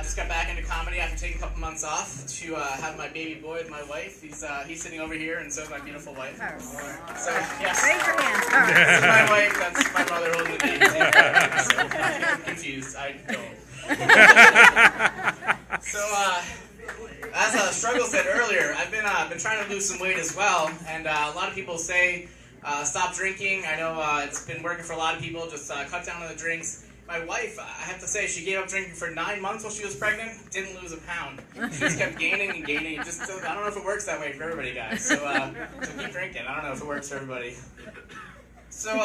just got back into comedy after taking a couple months off to have my baby boy with my wife. He's sitting over here, and so is my beautiful wife. So, yes. Raise your hands. This is my wife. That's my mother holding the baby. So, I'm confused. I don't. So, as Struggle said earlier, I've been trying to lose some weight as well, and a lot of people say stop drinking. I know it's been working for a lot of people. Just cut down on the drinks. My wife, I have to say, she gave up drinking for 9 months while she was pregnant. Didn't lose a pound. She just kept gaining and gaining. I don't know if it works that way for everybody, guys. So keep drinking. I don't know if it works for everybody. So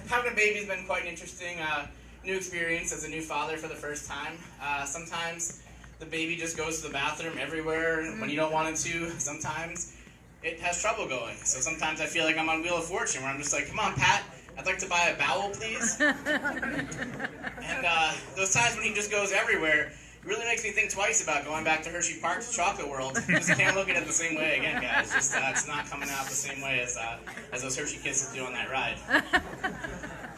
having a baby's been quite an interesting new experience as a new father for the first time. Sometimes the baby just goes to the bathroom everywhere when you don't want it to. Sometimes it has trouble going. So sometimes I feel like I'm on Wheel of Fortune, where I'm just like, come on, Pat, I'd like to buy a bowel, please. And those times when he just goes everywhere, it really makes me think twice about going back to Hershey Park to Chocolate World. Just can't look at it the same way again, guys. Just it's not coming out the same way as those Hershey Kisses do on that ride.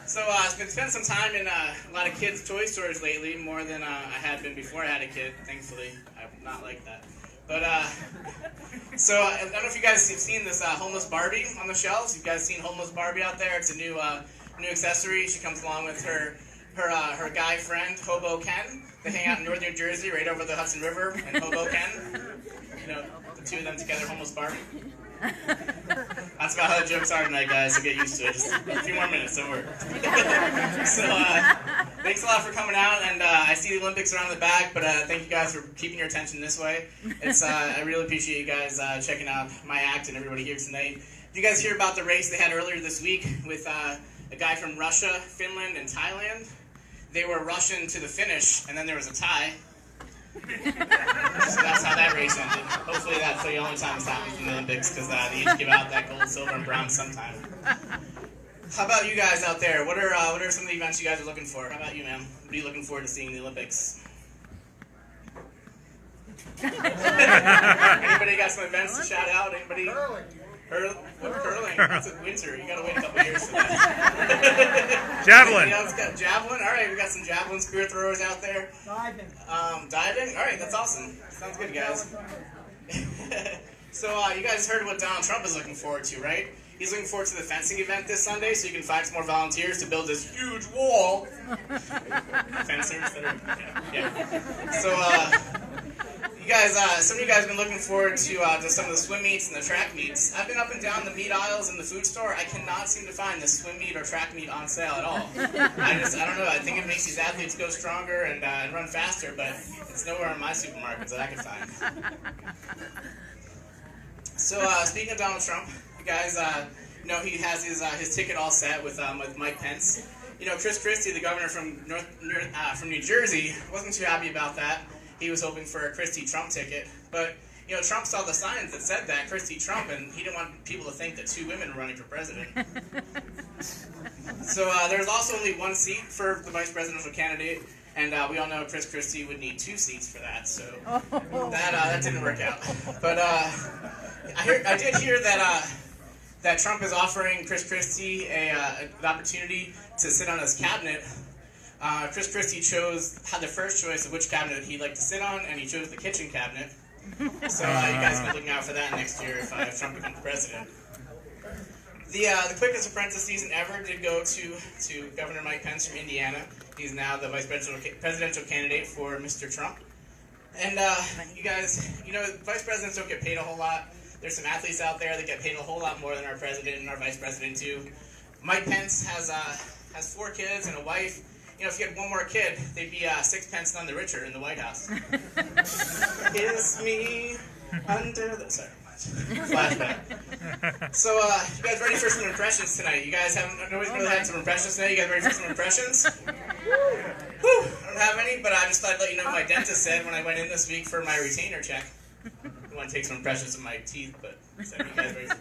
So I've been spending some time in a lot of kids' toy stores lately, more than I had been before I had a kid. Thankfully, I'm not like that. But so I don't know if you guys have seen this homeless Barbie on the shelves. You guys seen homeless Barbie out there? It's a new accessory. She comes along with her guy friend, Hobo Ken. They hang out in North New Jersey, right over the Hudson River, and Hobo Ken. You know, the two of them together, homeless Barbie. That's about how the jokes are tonight, guys, so get used to it. Just a few more minutes, don't worry. So, thanks a lot for coming out, and I see the Olympics are on the back, but thank you guys for keeping your attention this way. I really appreciate you guys checking out my act and everybody here tonight. Did you guys hear about the race they had earlier this week with a guy from Russia, Finland, and Thailand? They were rushing to the finish, and then there was a tie. So that's how that race ended. Hopefully that's the only time it's happened in the Olympics, because they each give out that gold, silver, and bronze sometime. How about you guys out there? What are some of the events you guys are looking for? How about you, ma'am? What are you looking forward to seeing in the Olympics? Anybody got some events to shout out? Anybody? Curling. That's in winter. You gotta wait a couple years for that. Javelin. Got javelin. All right, we got some javelin spear throwers out there. Diving. Diving. All right, that's awesome. Sounds good, guys. So you guys heard what Donald Trump is looking forward to, right? He's looking forward to the fencing event this Sunday, so you can find some more volunteers to build this huge wall. Fencers that are, yeah. So you guys, some of you guys have been looking forward to some of the swim meets and the track meets. I've been up and down the meat aisles in the food store. I cannot seem to find the swim meet or track meet on sale at all. I don't know. I think it makes these athletes go stronger and run faster, but it's nowhere in my supermarkets that I can find. So speaking of Donald Trump, you guys know he has his ticket all set with Mike Pence. You know, Chris Christie, the governor from New Jersey, wasn't too happy about that. He was hoping for a Christie Trump ticket, but you know, Trump saw the signs that said that Christie Trump, and he didn't want people to think that two women were running for president. So there's also only one seat for the vice presidential candidate, and we all know Chris Christie would need 2 seats for that. So that didn't work out. But I did hear that Trump is offering Chris Christie an opportunity to sit on his cabinet. Chris Christie had the first choice of which cabinet he'd like to sit on, and he chose the kitchen cabinet. So you guys can be looking out for that next year if Trump becomes president. The quickest apprentice season ever did go to Governor Mike Pence from Indiana. He's now the vice presidential candidate for Mr. Trump. And you guys, you know, vice presidents don't get paid a whole lot. There's some athletes out there that get paid a whole lot more than our president and our vice president do. Mike Pence has 4 kids and a wife. You know, if you had one more kid, they'd be 6 pence none the richer in the White House. Kiss me under the... Sorry. Flashback. So, you guys ready for some impressions tonight? You guys nobody's really had some impressions tonight? You guys ready for some impressions? Whew, I don't have any, but I just thought I'd let you know what my dentist said when I went in this week for my retainer check. I want to take some impressions of my teeth, but you guys ready for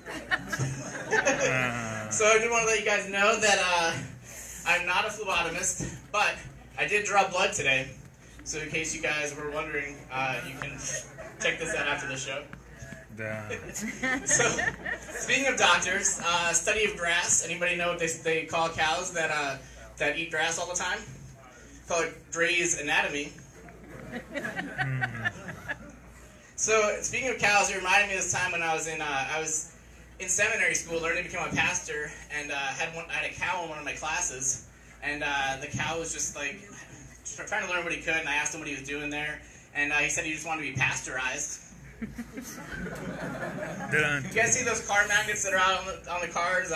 So I do want to let you guys know that I'm not a phlebotomist, but I did draw blood today. So in case you guys were wondering, you can check this out after the show. So, speaking of doctors, study of grass. Anybody know what they call cows that eat grass all the time? Call it Gray's Anatomy. So speaking of cows, it reminded me of this time when I was in seminary school learning to become a pastor, and I had a cow in one of my classes, and the cow was just like trying to learn what he could, and I asked him what he was doing there, and he said he just wanted to be pasteurized. Done. You guys see those car magnets that are out on the cars?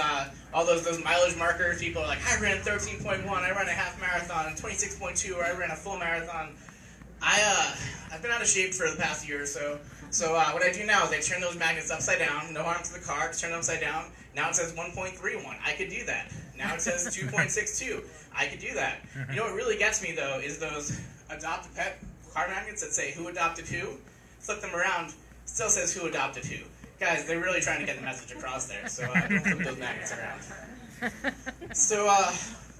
All those mileage markers. People are like, I ran 13.1, I ran a half marathon, and 26.2, or I ran a full marathon. I've been out of shape for the past year or so. So what I do now is I turn those magnets upside down. No harm to the car. Just turn them upside down. Now it says 1.31. I could do that. Now it says 2.62. I could do that. You know what really gets me though is those adopt a pet car magnets that say who adopted who. Flip them around. Still says who adopted who. Guys, they're really trying to get the message across there. So don't flip those magnets around. So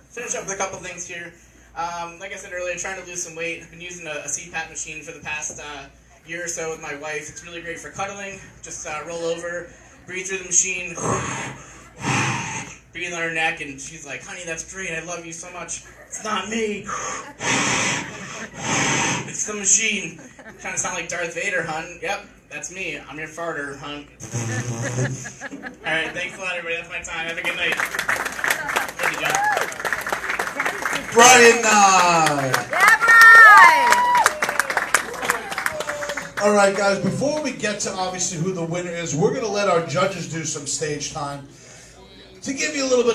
finish up with a couple things here. Like I said earlier, trying to lose some weight. I've been using a CPAP machine for the past year or so with my wife. It's really great for cuddling. Just roll over, breathe through the machine, breathe on her neck, and she's like, honey, that's great. I love you so much. It's not me. It's the machine. Kind of sound like Darth Vader, hun. Yep, that's me. I'm your farter, hun. All right, thanks a lot, everybody. That's my time. Have a good night. Thank you, John. Brian. All right, guys, before we get to obviously who the winner is, we're going to let our judges do some stage time to give you a little bit